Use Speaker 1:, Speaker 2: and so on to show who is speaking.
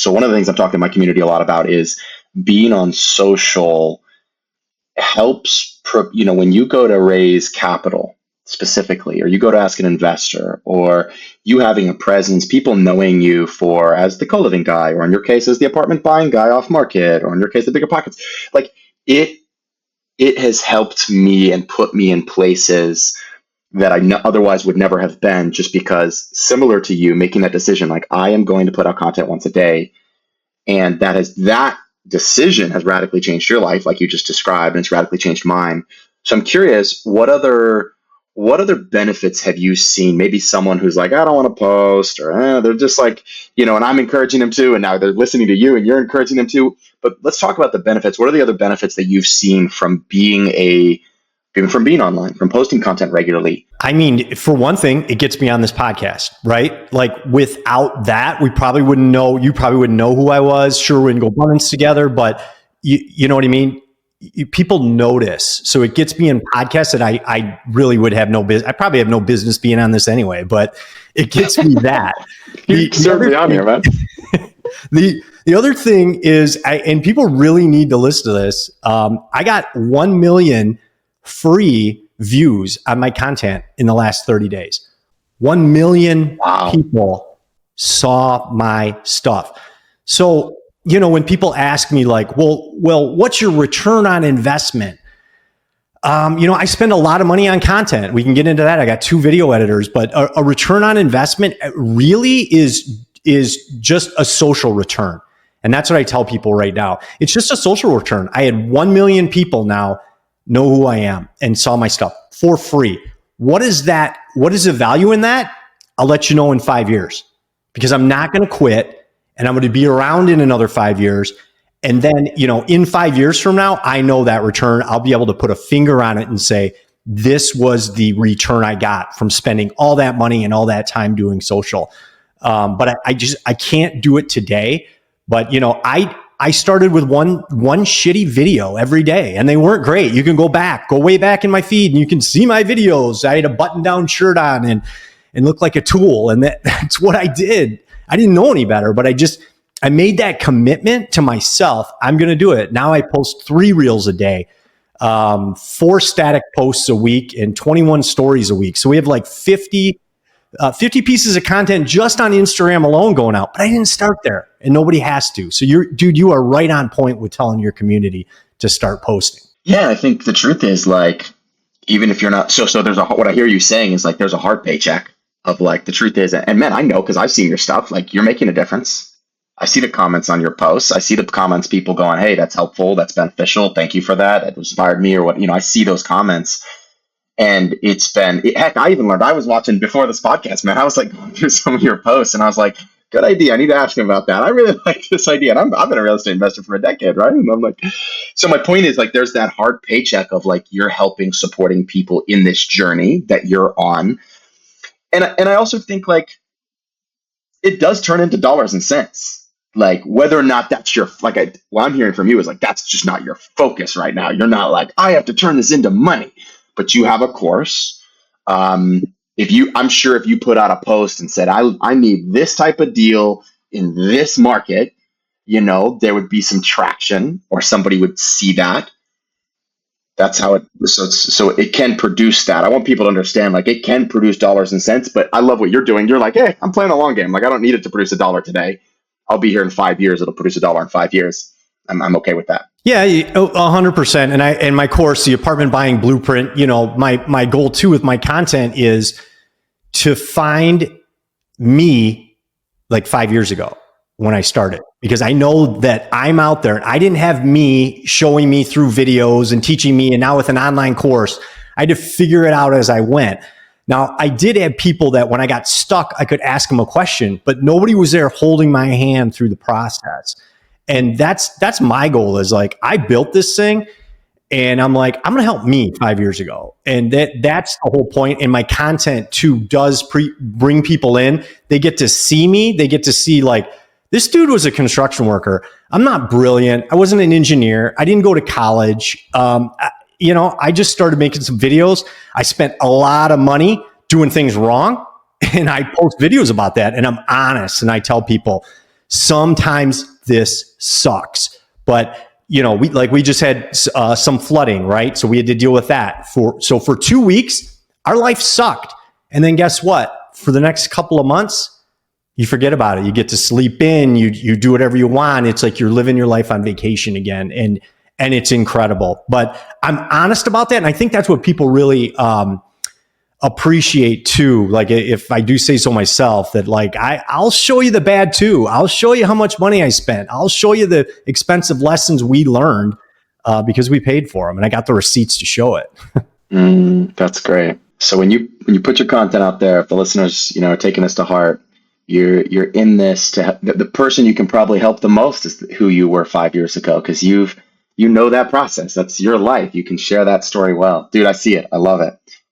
Speaker 1: So one of the things I'm talking to my community a lot about is being on social helps, when you go to raise capital specifically, or you go to ask an investor, or you having a presence, people knowing you for as the co-living guy, or in your case as the apartment buying guy off market, or in your case the bigger pockets, like it has helped me and put me in places that I otherwise would never have been, just because, similar to you, making that decision, like I am going to put out content once a day, and that decision has radically changed your life, like you just described, and it's radically changed mine. So I'm curious, what other benefits have you seen? Maybe someone who's like, I don't want to post, or they're just like, and I'm encouraging them to, and now they're listening to you and you're encouraging them to. But let's talk about the benefits. What are the other benefits that you've seen from being online, from posting content regularly?
Speaker 2: I mean, for one thing, it gets me on this podcast, right? Like without that, you probably wouldn't know who I was. Sure, we wouldn't go buttons together, but you know what I mean? People notice. So it gets me in podcasts that I really would have no business. I probably have no business being on this anyway, but it gets me that.
Speaker 1: You're certainly on here, man.
Speaker 2: The other thing is, and people really need to listen to this. I got 1 million free views on my content in the last 30 days. 1 million people saw my stuff. So, when people ask me like, well, what's your return on investment? I spend a lot of money on content. We can get into that. I got 2 video editors, but a return on investment really is just a social return. And that's what I tell people right now. It's just a social return. I had 1 million people now know who I am and saw my stuff for free. What is that? What is the value in that? I'll let you know in 5 years, because I'm not going to quit, and I'm going to be around in another 5 years. And then, in 5 years from now, I know that return. I'll be able to put a finger on it and say, this was the return I got from spending all that money and all that time doing social. But I can't do it today. But, I started with one shitty video every day, and they weren't great. You can go way back in my feed, and you can see my videos. I had a button-down shirt on and looked like a tool, and that's what I did. I didn't know any better, but I made that commitment to myself. I'm going to do it. Now I post 3 reels a day, 4 static posts a week, and 21 stories a week. So we have like 50 pieces of content just on Instagram alone going out. But I didn't start there, and nobody has to. So you are right on point with telling your community to start posting.
Speaker 1: Yeah, I think the truth is, like, even if you're not, so there's what I hear you saying is like, there's a hard paycheck of like, the truth is, and man, I know, cause I've seen your stuff, like you're making a difference. I see the comments on your posts. I see the comments, people going, hey, that's helpful. That's beneficial. Thank you for that. It inspired me, or what, I see those comments. And heck, I even learned, I was watching before this podcast, man. I was like going through some of your posts, and I was like, good idea. I need to ask him about that. I really like this idea. And I've been a real estate investor for a decade, right? And I'm like, so my point is, like, there's that hard paycheck of like, you're helping, supporting people in this journey that you're on. And I also think like it does turn into dollars and cents. Like whether or not that's your, what I'm hearing from you is like, that's just not your focus right now. You're not like, I have to turn this into money, but you have a course. I'm sure if you put out a post and said, I need this type of deal in this market, there would be some traction, or somebody would see that. That's how so it can produce that. I want people to understand, like, it can produce dollars and cents, but I love what you're doing. You're like, hey, I'm playing a long game. Like, I don't need it to produce $1 today. I'll be here in 5 years. It'll produce $1 in 5 years. I'm okay with that.
Speaker 2: Yeah, 100%. And my course, the Apartment Buying Blueprint, my goal too with my content is to find me like 5 years ago when I started, because I know that I'm out there. I didn't have me showing me through videos and teaching me. And now with an online course, I had to figure it out as I went. Now, I did have people that when I got stuck, I could ask them a question, but nobody was there holding my hand through the process. And that's my goal, is like, I built this thing, and I'm like, I'm going to help me 5 years ago. And that's the whole point. And my content too does bring people in. They get to see me. They get to see, like, this dude was a construction worker. I'm not brilliant. I wasn't an engineer. I didn't go to college. I just started making some videos. I spent a lot of money doing things wrong, and I post videos about that, and I'm honest, and I tell people. sometimes this sucks, but we just had some flooding, right? So we had to deal with that for 2 weeks, our life sucked. And then guess what? For the next couple of months, you forget about it. You get to sleep in, you do whatever you want. It's like you're living your life on vacation again. And it's incredible. But I'm honest about that. And I think that's what people really appreciate too. Like, if I do say so myself, that like, I'll show you the bad too. I'll show you how much money I spent. I'll show you the expensive lessons we learned because we paid for them. And I got the receipts to show it.
Speaker 1: That's great. So when you put your content out there, if the listeners, are taking this to heart, you're in this to the person you can probably help the most is who you were 5 years ago, because you know that process. That's your life. You can share that story well. Dude, I see it. I love it.